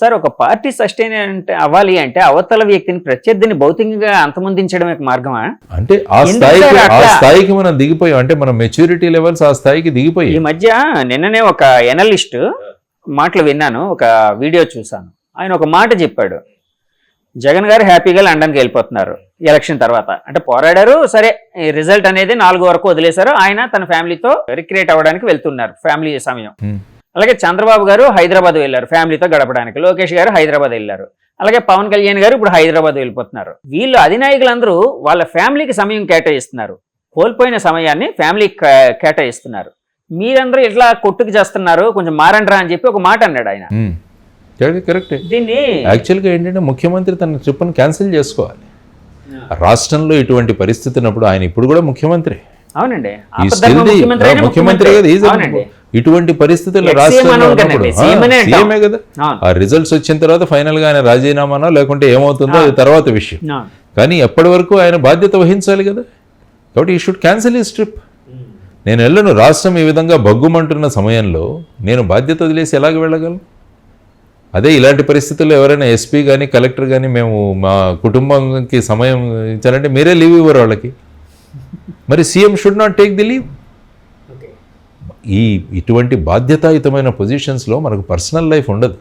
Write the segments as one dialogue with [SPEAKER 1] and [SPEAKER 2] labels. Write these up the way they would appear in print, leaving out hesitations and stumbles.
[SPEAKER 1] Sir ఒక party sustain అవ్వాలి అంటే అవతల వ్యక్తిని ప్రత్యర్థిని భౌతికంగా అంతమొందించడమే మార్గమా?
[SPEAKER 2] అంటే ఆ స్థాయికి మనం దిగిపోయాం, అంటే మన మెచ్యూరిటీ లెవెల్స్ ఆ స్థాయికి దిగిపోయాయి.
[SPEAKER 1] ఈ మధ్య నిన్ననే ఒక ఎనలిస్ట్ మాటలు విన్నాను, ఒక వీడియో చూసాను. ఆయన ఒక మాట చెప్పాడు, జగన్ గారు హ్యాపీగా లండన్కి వెళ్ళిపోతున్నారు ఎలక్షన్ తర్వాత. అంటే పోరాడారు సరే, రిజల్ట్ అనేది 4 వరకు వదిలేశారు, ఆయన తన ఫ్యామిలీతో రిక్రియేట్ అవ్వడానికి వెళ్తున్నారు, ఫ్యామిలీ సమయం. అలాగే చంద్రబాబు గారు హైదరాబాద్ వెళ్ళారు ఫ్యామిలీతో గడపడానికి, లోకేష్ గారు హైదరాబాద్ వెళ్ళారు, అలాగే పవన్ కళ్యాణ్ గారు ఇప్పుడు హైదరాబాద్ వెళ్ళిపోతున్నారు. వీళ్ళు అధినాయకులందరూ వాళ్ళ ఫ్యామిలీకి సమయం కేటాయిస్తున్నారు, కోల్పోయిన సమయాన్ని ఫ్యామిలీకి కేటాయిస్తున్నారు. మీరందరూ ఇట్లా కొట్టుకు చేస్తున్నారు, కొంచెం మారండ్రా అని చెప్పి ఒక మాట అన్నాడు ఆయన.
[SPEAKER 2] కరెక్ట్.
[SPEAKER 1] దీన్ని
[SPEAKER 2] యాక్చువల్గా ఏంటంటే ముఖ్యమంత్రి తన ట్రిప్ను క్యాన్సిల్ చేసుకోవాలి. రాష్ట్రంలో ఇటువంటి పరిస్థితి ఉన్నప్పుడు ఆయన ఇప్పుడు కూడా ముఖ్యమంత్రి.
[SPEAKER 1] అవునండి,
[SPEAKER 2] ముఖ్యమంత్రి కదా. ఇటువంటి పరిస్థితుల్లో రాష్ట్రంలో సీఎమే కదా. ఆ రిజల్ట్స్ వచ్చిన తర్వాత ఫైనల్ గా ఆయన రాజీనామానో లేకుంటే ఏమవుతుందో అది తర్వాత విషయం. కానీ ఎప్పటి వరకు ఆయన బాధ్యత వహించాలి కదా. కాబట్టి ఈ షుడ్ క్యాన్సిల్ హిస్ ట్రిప్. నేను వెళ్ళను, రాష్ట్రం ఈ విధంగా బగ్గుమంటున్న సమయంలో నేను బాధ్యత వదిలేసి ఎలాగ వెళ్ళగలను? అదే ఇలాంటి పరిస్థితుల్లో ఎవరైనా ఎస్పీ కానీ కలెక్టర్ కానీ మేము మా కుటుంబంకి సమయం ఇచ్చారంటే మీరే లీవ్ ఇవ్వరు వాళ్ళకి. మరి CM should not take the leave. ఇటువంటి బాధ్యతాయుతమైన పొజిషన్స్లో మనకు పర్సనల్ లైఫ్ ఉండదు.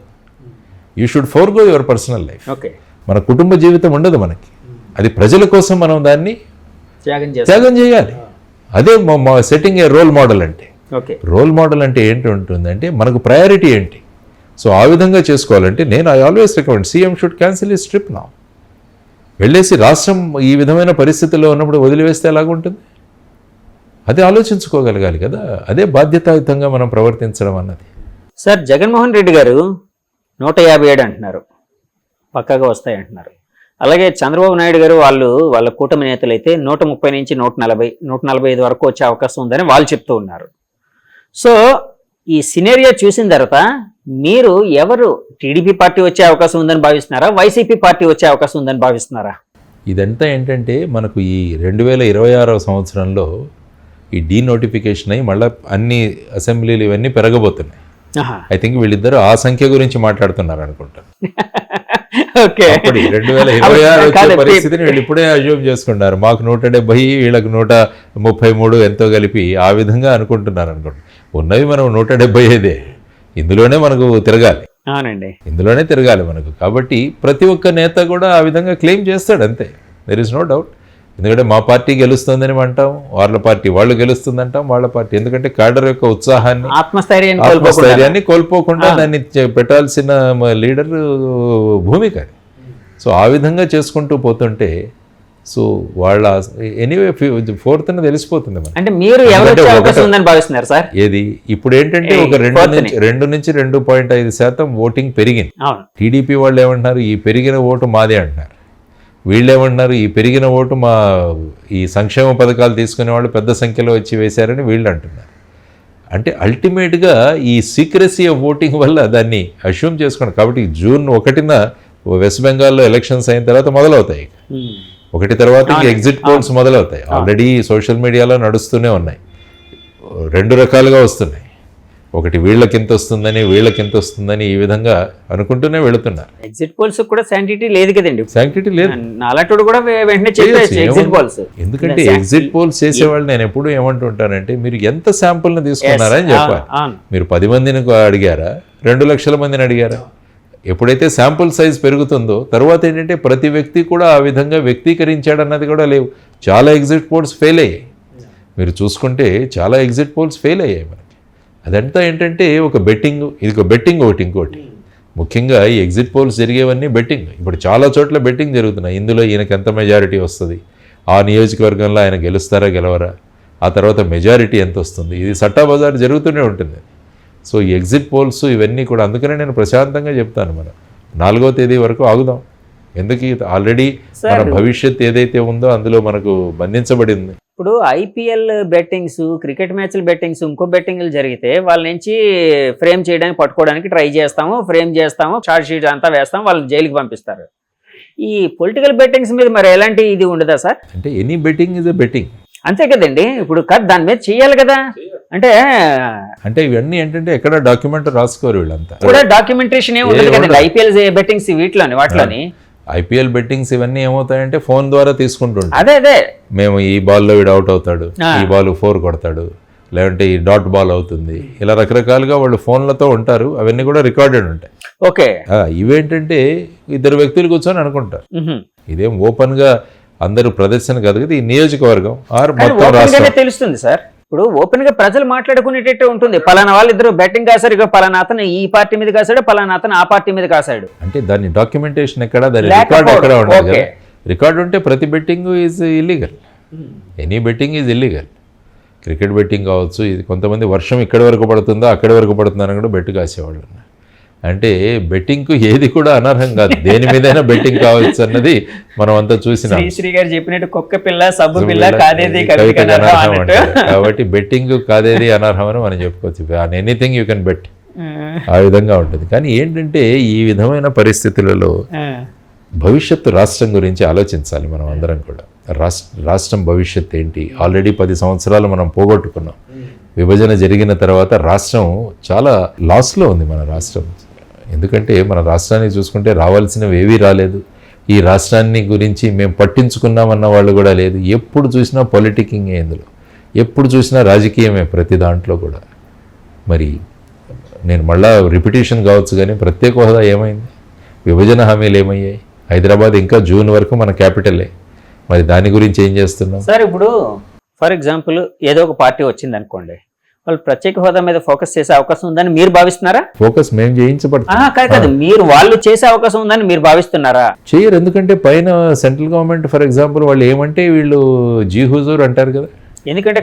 [SPEAKER 2] You should forgo your personal life. మన కుటుంబ జీవితం ఉండదు మనకి. అది ప్రజల కోసం మనం దాన్ని త్యాగం చేయాలి. అదే సెట్టింగ్ ఏ రోల్ మోడల్ అంటే. రోల్ మోడల్ అంటే ఏంటి ఉంటుందంటే మనకు ప్రయారిటీ ఏంటి. సో ఆ విధంగా చేసుకోవాలంటే నేను I always recommend CM should cancel his trip now. వెళ్ళేసి రాష్ట్రం ఈ విధమైన పరిస్థితుల్లో ఉన్నప్పుడు వదిలివేస్తే ఎలాగుంటుంది? అదే ఆలోచించుకోగలగాలి కదా. అదే బాధ్యతాయుతంగా మనం ప్రవర్తించడం అన్నది.
[SPEAKER 1] సార్ జగన్మోహన్ రెడ్డి గారు 157 అంటున్నారు, పక్కాగా వస్తాయి అంటున్నారు. అలాగే చంద్రబాబు నాయుడు గారు వాళ్ళ కూటమి నేతలు అయితే 130 నుంచి 140, 145 వరకు వచ్చే అవకాశం ఉందని వాళ్ళు చెప్తూ ఉన్నారు. సో ఈ సినేరియో చూసిన తర్వాత మీరు ఎవరు టీడీపీ పార్టీ వచ్చే అవకాశం ఉందని భావిస్తున్నారా, వైసీపీ పార్టీ వచ్చే అవకాశం ఉందని భావిస్తున్నారా?
[SPEAKER 2] ఇదంతా ఏంటంటే మనకు ఈ 2026 సంవత్సరంలో ఈ డీనోటిఫికేషన్ అయ్యి మళ్ళీ అన్ని అసెంబ్లీలు ఇవన్నీ పెరగబోతున్నాయి. ఐ థింక్ వీళ్ళిద్దరూ ఆ సంఖ్య గురించి మాట్లాడుతున్నారు అనుకుంటాను. 2026 వచ్చే పరిస్థితిని వీళ్ళు ఇప్పుడే అజ్యూమ్ చేసుకుంటారు. మాకు 170, వీళ్ళకి 133 ఎంతో కలిపి ఆ విధంగా అనుకుంటున్నారు అనుకోండి. ఉన్నవి మనం 175. ఇందులోనే మనకు తిరగాలి. ఇందులోనే తిరగాలి మనకు. కాబట్టి ప్రతి ఒక్క నేత కూడా ఆ విధంగా క్లెయిమ్ చేస్తాడు, అంతే. There is no doubt. ఎందుకంటే మా పార్టీ గెలుస్తుందని అంటాం, వాళ్ళ పార్టీ వాళ్ళు గెలుస్తుందంటాం, వాళ్ళ పార్టీ. ఎందుకంటే క్యాడర్ యొక్క ఉత్సాహాన్ని ఆత్మస్థైర్యాన్ని కోల్పోకుండా దాన్ని పెట్టాల్సిన లీడర్ భూమిక. సో ఆ విధంగా చేసుకుంటూ పోతుంటే సో వాళ్ళ ఎనీవే 4th తెలిసిపోతుంది.
[SPEAKER 1] అంటే మీరు భావిస్తున్నారు సార్?
[SPEAKER 2] ఏది ఇప్పుడు ఏంటంటే ఒక 2 నుంచి 2.5% ఓటింగ్ పెరిగింది. టీడీపీ వాళ్ళు ఏమంటున్నారు, ఈ పెరిగిన ఓటు మాదే అంటున్నారు. వీళ్ళు ఏమంటున్నారు, ఈ పెరిగిన ఓటు మా ఈ సంక్షేమ పథకాలు తీసుకునే వాళ్ళు పెద్ద సంఖ్యలో వచ్చి వేశారని వీళ్ళు అంటున్నారు. అంటే అల్టిమేట్గా ఈ సీక్రెసీ ఆఫ్ ఓటింగ్ వల్ల దాన్ని అష్యూమ్ చేసుకోండి. కాబట్టి June 1న వెస్ట్ బెంగాల్లో ఎలక్షన్స్ అయిన తర్వాత మొదలవుతాయి. 1 తర్వాత ఎగ్జిట్ పోల్స్ మొదలవుతాయి. ఆల్రెడీ సోషల్ మీడియాలో నడుస్తూనే ఉన్నాయి, 2 రకాలుగా వస్తున్నాయి. ఒకటి వీళ్ళకింత వస్తుందని, వీళ్ళకింత వస్తుందని, ఈ విధంగా అనుకుంటూనే వెళుతున్నారు.
[SPEAKER 1] ఎగ్జిట్ పోల్స్ కూడా శాంటిటీ లేదు కదండి.
[SPEAKER 2] శాంటిటీ లేదు.
[SPEAKER 1] అలాంటి కూడా వెంటనే చేయొచ్చు ఎగ్జిట్ పోల్స్.
[SPEAKER 2] ఎందుకంటే ఎగ్జిట్ పోల్స్ చేసేవాళ్ళు నేను ఎప్పుడు ఏమంటుంటానంటే మీరు ఎంత శాంపుల్ని తీసుకున్నారని చెప్పాలి. మీరు 10 మందిని అడిగారా, 2 లక్షల మందిని అడిగారా? ఎప్పుడైతే శాంపుల్ సైజ్ పెరుగుతుందో తర్వాత ఏంటంటే ప్రతి వ్యక్తి కూడా ఆ విధంగా వ్యక్తీకరించాడన్నది కూడా లేవు. చాలా ఎగ్జిట్ పోల్స్ ఫెయిల్ అయ్యాయి. మీరు చూసుకుంటే చాలా ఎగ్జిట్ పోల్స్ ఫెయిల్ అయ్యాయి మనకి. అదంతా ఏంటంటే ఒక బెట్టింగ్. ఇది ఒక బెట్టింగ్ ఒకటి. ఇంకోటి ముఖ్యంగా ఈ ఎగ్జిట్ పోల్స్ జరిగేవన్నీ బెట్టింగ్. ఇప్పుడు చాలా చోట్ల బెట్టింగ్ జరుగుతున్నాయి. ఇందులో ఈయనకి ఎంత మెజారిటీ వస్తుంది, ఆ నియోజకవర్గంలో ఆయన గెలుస్తారా గెలవరా, ఆ తర్వాత మెజారిటీ ఎంత వస్తుంది, ఇది సట్టా బజార్ జరుగుతూనే ఉంటుంది. సో ఈ ఎగ్జిట్ పోల్స్ ఇవన్నీ కూడా, అందుకనే నేను ప్రశాంతంగా చెప్తాను, మనం 4వ తేదీ వరకు ఆగుదాం. ఎందుకు ఆల్రెడీ మన భవిష్యత్ ఏదైతే ఉందో అందులో మనకు బంధించబడింది.
[SPEAKER 1] ఇప్పుడు ఐపీఎల్ బెట్టింగ్స్, క్రికెట్ మ్యాచ్లు బెట్టింగ్స్, ఇంకో బెట్టింగ్లు జరిగితే వాళ్ళ నుంచి ఫ్రేమ్ చేయడానికి పట్టుకోవడానికి ట్రై చేస్తాము, ఫ్రేమ్ చేస్తాము, చార్జ్ షీట్ అంతా వేస్తాము, వాళ్ళని జైలుకి పంపిస్తారు. ఈ పొలిటికల్ బెట్టింగ్స్ మీద మరి ఎలాంటి ఇది ఉండదా సార్?
[SPEAKER 2] అంటే any betting is a betting,
[SPEAKER 1] అంతే కదండి. ఇప్పుడు దాని మీద చెయ్యాలి కదా.
[SPEAKER 2] అంటే ఇవన్నీ ఏంటంటే ఎక్కడ డాక్యుమెంట్ రాసుకోరు వీళ్ళంతా.
[SPEAKER 1] కూడా డాక్యుమెంటేషన్ ఉండదు కదండి ఐపీఎల్ బెట్టింగ్స్ వాటిలోని
[SPEAKER 2] ఐపీఎల్ బెట్టింగ్స్ ఇవన్నీ ఏమవుతాయంటే ఫోన్ ద్వారా తీసుకుంటుంటాం.
[SPEAKER 1] అదే
[SPEAKER 2] మేము ఈ బాల్లో వీడు అవుట్ అవుతాడు, ఈ బాల్ 4 కొడతాడు, లేదంటే ఈ డాట్ బాల్ అవుతుంది, ఇలా రకరకాలుగా వాళ్ళు ఫోన్లతో ఉంటారు. అవన్నీ కూడా రికార్డెడ్ ఉంటాయి.
[SPEAKER 1] ఓకే,
[SPEAKER 2] ఇవేంటంటే 2 వ్యక్తులు కూర్చొని అనుకుంటారు. ఇదేం ఓపెన్ గా అందరూ ప్రదర్శన కాదు కదా, ఈ నియోజకవర్గం మొత్తం రాష్ట్రం
[SPEAKER 1] తెలుస్తుంది సార్. ఇప్పుడు ఓపెన్ గా ప్రజలు మాట్లాడుకునేటట్టు ఉంటుంది. పలానా వాళ్ళు ఇద్దరు బెట్టింగ్ కాసారు, ఇక పలానా అతను ఈ పార్టీ మీద కాసాడు, పలానా అతను ఆ పార్టీ మీద కాసాడు.
[SPEAKER 2] అంటే దాని డాక్యుమెంటేషన్ ఎక్కడ, దాని రికార్డ్ ఎక్కడ ఉండదు కదా. రికార్డు ఉంటే ప్రతి betting is illegal. Any betting is illegal. Cricket betting కావచ్చు, ఇది కొంతమంది వర్షం ఇక్కడి వరకు పడుతుందో అక్కడి వరకు పడుతుందని కూడా బెట్టు కాసేవాళ్ళు. అంటే బెట్టింగ్కు ఏది కూడా అనర్హం కాదు, దేని మీదైనా బెట్టింగ్ కావచ్చు అన్నది మనం అంతా చూసినాం.
[SPEAKER 1] శ్రీ గారు చెప్పినట్టు కుక్క పిల్ల సబ్బు పిల్ల కాదేది
[SPEAKER 2] అనర్హం అంటారు. కాబట్టి బెట్టింగ్ కాదేది అనర్హం అని మనం చెప్పుకోవచ్చు. ఎనీథింగ్ యూ కెన్ బెట్, ఆ విధంగా ఉంటుంది. కానీ ఏంటంటే ఈ విధమైన పరిస్థితులలో భవిష్యత్తు రాష్ట్రం గురించి ఆలోచించాలి మనం అందరం కూడా. రాష్ట్రం భవిష్యత్తు ఏంటి? ఆల్రెడీ 10 సంవత్సరాలు మనం పోగొట్టుకున్నాం. విభజన జరిగిన తర్వాత రాష్ట్రం చాలా లాస్లో ఉంది మన రాష్ట్రం. ఎందుకంటే మన రాష్ట్రాన్ని చూసుకుంటే రావాల్సినవి ఏవీ రాలేదు. ఈ రాష్ట్రాన్ని గురించి మేము పట్టించుకున్నామన్న వాళ్ళు కూడా లేదు. ఎప్పుడు చూసినా పొలిటికింగ్ ఇందులో, ఎప్పుడు చూసినా రాజకీయమే ప్రతి దాంట్లో కూడా. మరి నేను మళ్ళా రిపిటేషన్ కావచ్చు కానీ ప్రత్యేక హోదా ఏమైంది? విభజన హామీలు ఏమయ్యాయి? హైదరాబాద్ ఇంకా జూన్ వరకు మన క్యాపిటలే. మరి దాని గురించి ఏం చేస్తున్నాం
[SPEAKER 1] సార్? ఇప్పుడు ఫర్ ఎగ్జాంపుల్ ఏదో ఒక పార్టీ వచ్చింది అనుకోండి, వాళ్ళు ప్రత్యేక హోదా మీద ఫోకస్ చేసే అవకాశం ఉందని మీరు భావిస్తున్నారా?
[SPEAKER 2] ఫోకస్ మేము చేయించబడుతుంది
[SPEAKER 1] కాదు, మీరు వాళ్ళు చేసే అవకాశం ఉందని మీరు భావిస్తున్నారా?
[SPEAKER 2] చేయరు. ఎందుకంటే పైన సెంట్రల్ గవర్నమెంట్ ఫర్ ఎగ్జాంపుల్ వాళ్ళు ఏమంటే వీళ్ళు జీ హుజూర్ అంటారు కదా.
[SPEAKER 1] ఎందుకంటే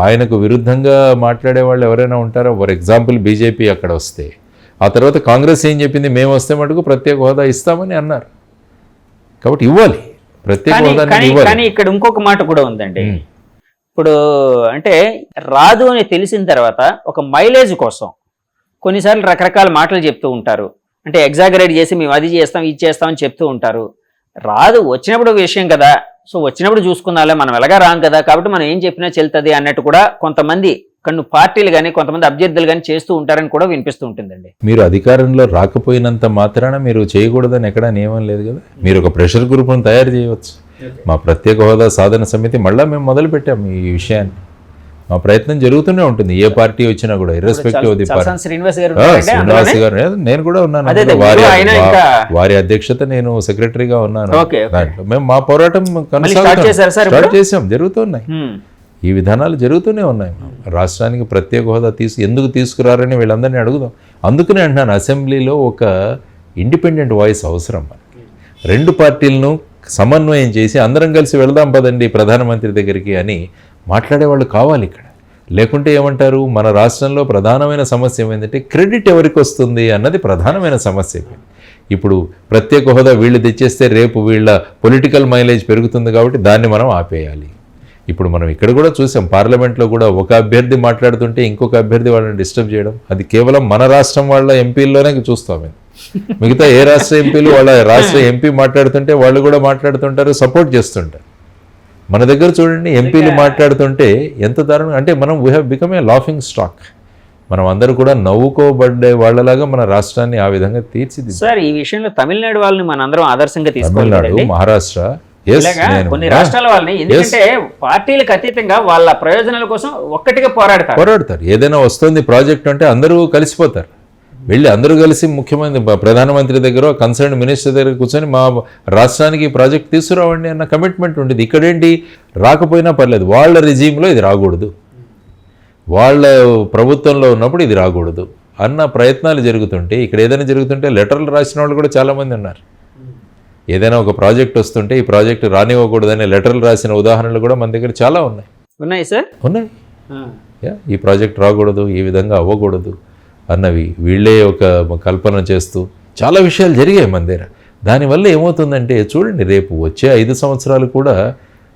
[SPEAKER 2] ఆయనకు విరుద్ధంగా మాట్లాడే వాళ్ళు ఎవరైనా ఉంటారో, ఫర్ ఎగ్జాంపుల్ బీజేపీ అక్కడ వస్తే, ఆ తర్వాత కాంగ్రెస్ ఏం చెప్పింది, మేము వస్తే మటుకు ప్రత్యేక హోదా ఇస్తామని అన్నారు. కాబట్టి ఇవ్వాలి ప్రత్యేక హోదా.
[SPEAKER 1] కానీ ఇక్కడ ఇంకొక మాట కూడా ఉందండి. ఇప్పుడు అంటే రాదు అని తెలిసిన తర్వాత ఒక మైలేజ్ కోసం కొన్నిసార్లు రకరకాల మాటలు చెప్తూ ఉంటారు. అంటే ఎగ్జాగరేట్ చేసి మేము అది చేస్తాం ఇది చేస్తామని చెప్తూ ఉంటారు. రాదు వచ్చినప్పుడు విషయం కదా, సో వచ్చినప్పుడు చూసుకుందాలే, మనం ఎలాగా రాం కదా, కాబట్టి మనం ఏం చెప్పినా చెల్తుంది అన్నట్టు కూడా కొంతమంది పార్టీలు కానీ కొంతమంది అభ్యర్థులు కానీ చేస్తూ ఉంటారని కూడా వినిపిస్తూ ఉంటుందండి.
[SPEAKER 2] మీరు అధికారంలో రాకపోయినంత మాత్రాన మీరు చేయకూడదని ఎక్కడా నియమం లేదు కదా. మీరు ఒక ప్రెషర్ గ్రూప్ను తయారు చేయవచ్చు. మా ప్రత్యేక హోదా సాధన సమితి మళ్ళీ మేము మొదలు పెట్టాం ఈ విషయాన్ని. మా ప్రయత్నం జరుగుతూనే ఉంటుంది, ఏ పార్టీ వచ్చినా కూడా, irrespective of the party. Srinivas గారు, నేను కూడా ఉన్నాను. వారి అధ్యక్షత నేను సెక్రటరీగా ఉన్నాను. దాంట్లో మేము మా పోరాటం స్టార్ట్ చేసాం, జరుగుతున్నాయి. ఈ విధానాలు జరుగుతూనే ఉన్నాయి. రాష్ట్రానికి ప్రత్యేక హోదా ఎందుకు తీసుకురారని వీళ్ళందరినీ అడుగుదాం. అందుకనే అంటున్నాను, అసెంబ్లీలో ఒక ఇండిపెండెంట్ వాయిస్ అవసరం. మనకి 2 పార్టీలను సమన్వయం చేసి అందరం కలిసి వెళదాం పదండి ప్రధానమంత్రి దగ్గరికి అని మాట్లాడేవాళ్ళు కావాలి ఇక్కడ. లేకుంటే ఏమంటారు, మన రాష్ట్రంలో ప్రధానమైన సమస్య ఏంటంటే క్రెడిట్ ఎవరికి వస్తుంది అన్నది ప్రధానమైన సమస్య. ఇప్పుడు ప్రత్యేక హోదా వీళ్ళు తెచ్చేస్తే రేపు వీళ్ళ పొలిటికల్ మైలేజ్ పెరుగుతుంది కాబట్టి దాన్ని మనం ఆపేయాలి. ఇప్పుడు మనం ఇక్కడ కూడా చూసాం, పార్లమెంట్లో కూడా ఒక అభ్యర్థి మాట్లాడుతుంటే ఇంకొక అభ్యర్థి వాళ్ళని డిస్టర్బ్ చేయడం, అది కేవలం మన రాష్ట్రం వాళ్ళ ఎంపీల్లోనే చూస్తాం. మిగతా ఏ రాష్ట్ర ఎంపీలు వాళ్ళ రాష్ట్ర ఎంపీ మాట్లాడుతుంటే వాళ్ళు కూడా మాట్లాడుతుంటారు, సపోర్ట్ చేస్తుంటారు. మన దగ్గర చూడండి, ఎంపీలు మాట్లాడుతుంటే ఎంత దారుణం అంటే మనం we have become a laughing stock. మనం అందరూ కూడా నవ్వుకోబడ్డే వాళ్ళలాగా మన రాష్ట్రాన్ని ఆ విధంగా తీర్చిదిద్దాం.
[SPEAKER 1] సార్, ఈ విషయంలో తమిళనాడు వాళ్ళని మనందరం ఆదర్శంగా
[SPEAKER 2] తమిళనాడు, మహారాష్ట్ర,
[SPEAKER 1] కొన్ని రాష్ట్రాల వాళ్ళని, ఎందుకంటే పార్టీలకు అతీతంగా వాళ్ళ ప్రయోజనాల కోసం ఒక్కటిగా పోరాడతారు.
[SPEAKER 2] ఏదైనా వస్తుంది ప్రాజెక్ట్ అంటే అందరూ కలిసిపోతారు. వెళ్ళి అందరూ కలిసి ముఖ్యమంత్రి ప్రధానమంత్రి దగ్గర కన్సర్న్ మినిస్టర్ దగ్గర కూర్చొని మా రాష్ట్రానికి ప్రాజెక్ట్ తీసుకురావండి అన్న కమిట్మెంట్ ఉండేది. ఇక్కడేంటి, రాకపోయినా పర్లేదు, వాళ్ళ రిజీమ్లో ఇది రాకూడదు, వాళ్ళ ప్రభుత్వంలో ఉన్నప్పుడు ఇది రాకూడదు అన్న ప్రయత్నాలు జరుగుతుంటే, ఇక్కడ ఏదైనా జరుగుతుంటే లెటర్లు రాసిన వాళ్ళు కూడా చాలామంది ఉన్నారు. ఏదైనా ఒక ప్రాజెక్ట్ వస్తుంటే ఈ ప్రాజెక్ట్ రానివ్వకూడదని లెటర్లు రాసిన ఉదాహరణలు కూడా మన దగ్గర చాలా ఉన్నాయి
[SPEAKER 1] సార్.
[SPEAKER 2] ఉన్నాయి. ఈ ప్రాజెక్ట్ రాకూడదు, ఈ విధంగా అవ్వకూడదు అన్నవి వీళ్ళే ఒక కల్పన చేస్తూ చాలా విషయాలు జరిగాయి మన దగ్గర. దానివల్ల ఏమవుతుందంటే చూడండి, రేపు వచ్చే 5 సంవత్సరాలు కూడా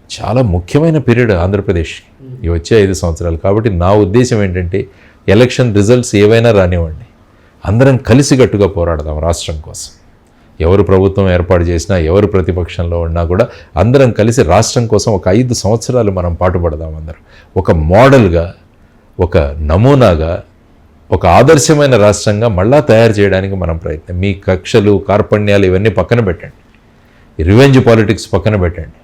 [SPEAKER 2] చాలా ముఖ్యమైన పీరియడ్ ఆంధ్రప్రదేశ్కి, ఈ వచ్చే 5 సంవత్సరాలు. కాబట్టి నా ఉద్దేశం ఏంటంటే ఎలక్షన్ రిజల్ట్స్ ఏవైనా రానివ్వండి, అందరం కలిసికట్టుగా పోరాడదాం రాష్ట్రం కోసం. ఎవరు ప్రభుత్వం ఏర్పాటు చేసినా, ఎవరు ప్రతిపక్షంలో ఉన్నా కూడా అందరం కలిసి రాష్ట్రం కోసం ఒక 5 సంవత్సరాలు మనం పాటుపడదాం. అందరం ఒక మోడల్గా ఒక నమూనాగా ఒక ఆదర్శమైన రాష్ట్రంగా మళ్ళా తయారు చేయడానికి మనం ప్రయత్నం. మీ కక్షలు కార్పణ్యాలు ఇవన్నీ పక్కన పెట్టండి, రివెంజ్ పాలిటిక్స్ పక్కన పెట్టండి,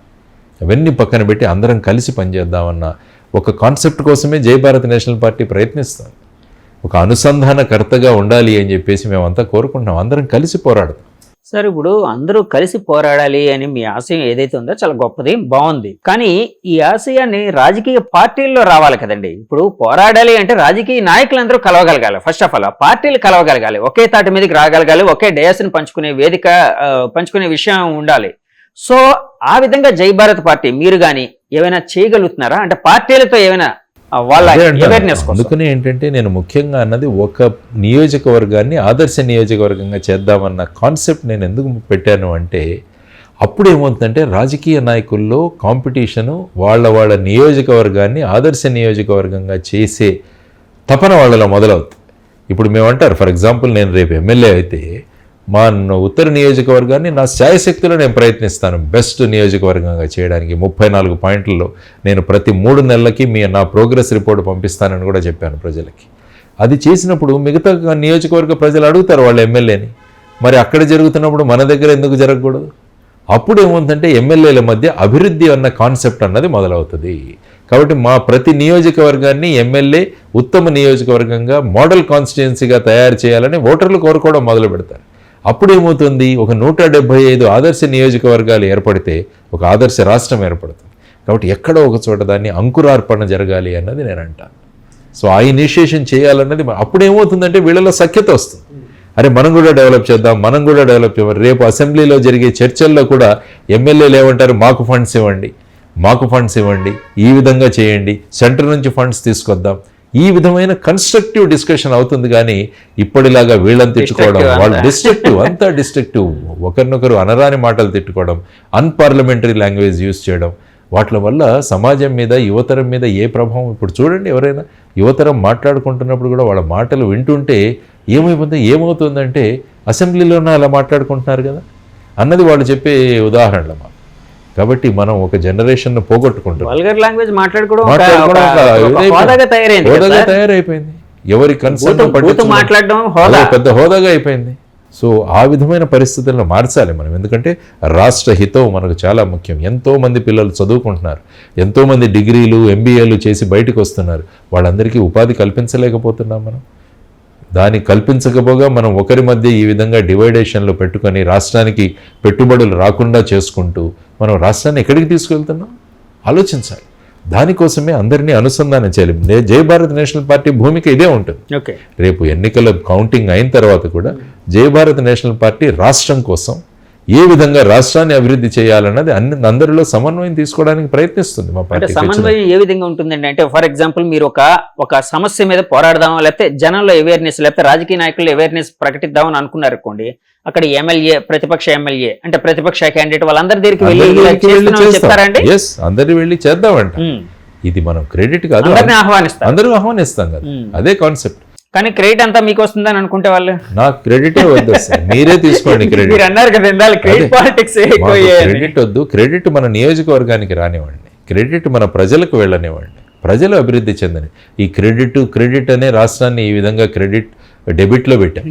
[SPEAKER 2] అవన్నీ పక్కన పెట్టి అందరం కలిసి పనిచేద్దామన్న ఒక కాన్సెప్ట్ కోసమే జై భారత్ నేషనల్ పార్టీ ప్రయత్నిస్తాం. ఒక అనుసంధానకర్తగా ఉండాలి అని చెప్పేసి మేమంతా కోరుకుంటున్నాం. అందరం కలిసి పోరాడతాం.
[SPEAKER 1] సార్, ఇప్పుడు అందరూ కలిసి పోరాడాలి అని మీ ఆశయం ఏదైతే ఉందో చాలా గొప్పది, బాగుంది. కానీ ఈ ఆశయాన్ని రాజకీయ పార్టీల్లో రావాలి కదండి. ఇప్పుడు పోరాడాలి అంటే రాజకీయ నాయకులందరూ కలవగలగాలి. ఫస్ట్ ఆఫ్ ఆల్ పార్టీలు కలవగలగాలి, ఒకే తాటి మీదకి రాగలగాలి, ఒకే డయాస్ని పంచుకునే వేదిక పంచుకునే విషయం ఉండాలి. సో ఆ విధంగా జై భారత్ పార్టీ మీరు కానీ ఏమైనా చేయగలుగుతున్నారా? అంటే పార్టీలతో ఏమైనా వాళ్ళ అవేర్నెస్.
[SPEAKER 2] అందుకనే ఏంటంటే నేను ముఖ్యంగా అన్నది ఒక నియోజకవర్గాన్ని ఆదర్శ నియోజకవర్గంగా చేద్దామన్న కాన్సెప్ట్ నేను ఎందుకు పెట్టాను అంటే, అప్పుడు ఏమవుతుందంటే రాజకీయ నాయకుల్లో కాంపిటీషను వాళ్ళ నియోజకవర్గాన్ని ఆదర్శ నియోజకవర్గంగా చేసే తపన వాళ్ళలో మొదలవుతుంది. ఇప్పుడు మేమంటారు, ఫర్ ఎగ్జాంపుల్ నేను రేపు ఎమ్మెల్యే అయితే మా ఉత్తర నియోజకవర్గాన్ని నా శాయశక్తిలో నేను ప్రయత్నిస్తాను బెస్ట్ నియోజకవర్గంగా చేయడానికి. 34 పాయింట్లలో నేను ప్రతి 3 నెలలకి నా ప్రోగ్రెస్ రిపోర్ట్ పంపిస్తానని కూడా చెప్పాను ప్రజలకి. అది చేసినప్పుడు మిగతా నియోజకవర్గ ప్రజలు అడుగుతారు వాళ్ళ ఎమ్మెల్యేని, మరి అక్కడ జరుగుతున్నప్పుడు మన దగ్గర ఎందుకు జరగకూడదు? అప్పుడు ఏముందంటే ఎమ్మెల్యేల మధ్య అభివృద్ధి అన్న కాన్సెప్ట్ అన్నది మొదలవుతుంది. కాబట్టి మా ప్రతి నియోజకవర్గాన్ని ఎమ్మెల్యే ఉత్తమ నియోజకవర్గంగా మోడల్ కాన్స్టిట్యుయెన్సీగా తయారు చేయాలని ఓటర్లు కోరుకోవడం మొదలు పెడతారు. అప్పుడు ఏమవుతుంది, ఒక 175 ఆదర్శ నియోజకవర్గాలు ఏర్పడితే ఒక ఆదర్శ రాష్ట్రం ఏర్పడుతుంది. కాబట్టి ఎక్కడో ఒక చోట దాన్ని అంకురార్పణ జరగాలి అన్నది నేను అంటాను. సో ఆ ఇనిషియేషన్ చేయాలన్నది అప్పుడు ఏమవుతుందంటే వీళ్ళలో సఖ్యత వస్తుంది. అరే మనం కూడా డెవలప్ చేద్దాం, మనం కూడా డెవలప్ చేద్దాం. రేపు అసెంబ్లీలో జరిగే చర్చల్లో కూడా ఎమ్మెల్యేలు ఏమంటారు, మాకు ఫండ్స్ ఇవ్వండి, మాకు ఫండ్స్ ఇవ్వండి, ఈ విధంగా చేయండి, సెంటర్ నుంచి ఫండ్స్ తీసుకొద్దాం. ఈ విధమైన కన్స్ట్రక్టివ్ డిస్కషన్ అవుతుంది. కానీ ఇప్పటిలాగా వీళ్ళని తిట్టుకోవడం, వాళ్ళు డిస్ట్రక్టివ్, అంతా డిస్ట్రక్టివ్, ఒకరినొకరు అనరాని మాటలు తిట్టుకోవడం, అన్పార్లమెంటరీ లాంగ్వేజ్ యూజ్ చేయడం, వాటి వల్ల సమాజం మీద యువతరం మీద ఏ ప్రభావం. ఇప్పుడు చూడండి, ఎవరైనా యువతరం మాట్లాడుకుంటున్నప్పుడు కూడా వాళ్ళ మాటలు వింటుంటే ఏమవుతుందంటే అసెంబ్లీలోనే అలా మాట్లాడుకుంటున్నారు కదా అన్నది వాళ్ళు చెప్పే ఉదాహరణలు. కాబట్టి మనం ఒక జనరేషన్ పోగొట్టుకుంటాం. తయారైపోయింది, ఎవరి కన్సర్న్ పెద్ద హోదాగా అయిపోయింది. సో ఆ విధమైన పరిస్థితులను మార్చాలి మనం. ఎందుకంటే రాష్ట్ర హితం మనకు చాలా ముఖ్యం. ఎంతోమంది పిల్లలు చదువుకుంటున్నారు, ఎంతోమంది డిగ్రీలు MBAలు చేసి బయటకు వస్తున్నారు. వాళ్ళందరికీ ఉపాధి కల్పించలేకపోతున్నాం మనం. దాన్ని కల్పించకపోగా మనం ఒకరి మధ్య ఈ విధంగా డివైడేషన్లు పెట్టుకొని రాష్ట్రానికి పెట్టుబడులు రాకుండా చేసుకుంటూ మనం రాష్ట్రాన్ని ఎక్కడికి తీసుకెళ్తున్నాం ఆలోచించాలి. దానికోసమే అందరినీ అనుసంధానం చేయాలి. జై భారత్ నేషనల్ పార్టీ భూమిక ఇదే ఉంటుంది. రేపు ఎన్నికల కౌంటింగ్ అయిన తర్వాత కూడా జై భారత్ నేషనల్ పార్టీ రాష్ట్రం కోసం ఏ విధంగా రాష్ట్రాన్ని అభివృద్ధి చేయాలన్నది అందరిలో సమన్వయం తీసుకోవడానికి ప్రయత్నిస్తుంది మా పార్టీ.
[SPEAKER 1] సమన్వయం ఏ విధంగా ఉంటుందండి? అంటే ఫర్ ఎగ్జాంపుల్ మీరు ఒక సమస్య మీద పోరాడదాం, లేకపోతే జనంలో అవేర్నెస్, లేకపోతే రాజకీయ నాయకులు అవేర్నెస్ ప్రకటిద్దామని అనుకున్నారు అనుకోండి. అక్కడ ఎమ్మెల్యే, ప్రతిపక్ష ఎమ్మెల్యే అంటే ప్రతిపక్ష క్యాండిడేట్ వాళ్ళందరి దగ్గరికి వెళ్ళి చెప్తారండి.
[SPEAKER 2] అందరు వెళ్ళి చేద్దామంట. ఇది మనం క్రెడిట్ కాదు, అందరూ ఆహ్వానిస్తాం కదా, అదే కాన్సెప్ట్.
[SPEAKER 1] కానీ క్రెడిట్ అంతా మీకు వస్తుందని అనుకుంటే వాళ్ళు,
[SPEAKER 2] నాకు క్రెడిటే వద్దు, మీరే తీసుకోండి క్రెడిట్.
[SPEAKER 1] అన్నారు కదా
[SPEAKER 2] క్రెడిట్ వద్దు. క్రెడిట్ మన నియోజకవర్గానికి రానివ్వండి, క్రెడిట్ మన ప్రజలకు వెళ్ళనివ్వండి, ప్రజలు అభివృద్ధి చెందని. ఈ క్రెడిట్ అనే రాష్ట్రాన్ని ఈ విధంగా డెబిట్లో పెట్టాం,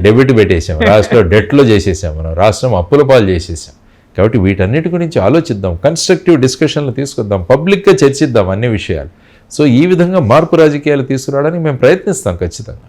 [SPEAKER 2] డెబిట్ పెట్టేసాం, రాష్ట్రంలో డెట్లో చేసేసాం, మనం రాష్ట్రం అప్పుల పాలు చేసేసాం. కాబట్టి వీటన్నిటి గురించి ఆలోచిద్దాం, కన్స్ట్రక్టివ్ డిస్కషన్లు తీసుకొద్దాం, పబ్లిక్గా చర్చిద్దాం అన్ని విషయాలు. సో ఈ విధంగా మార్పు రాజకీయాలు తీసుకురావడానికి మేము ప్రయత్నిస్తాం ఖచ్చితంగా.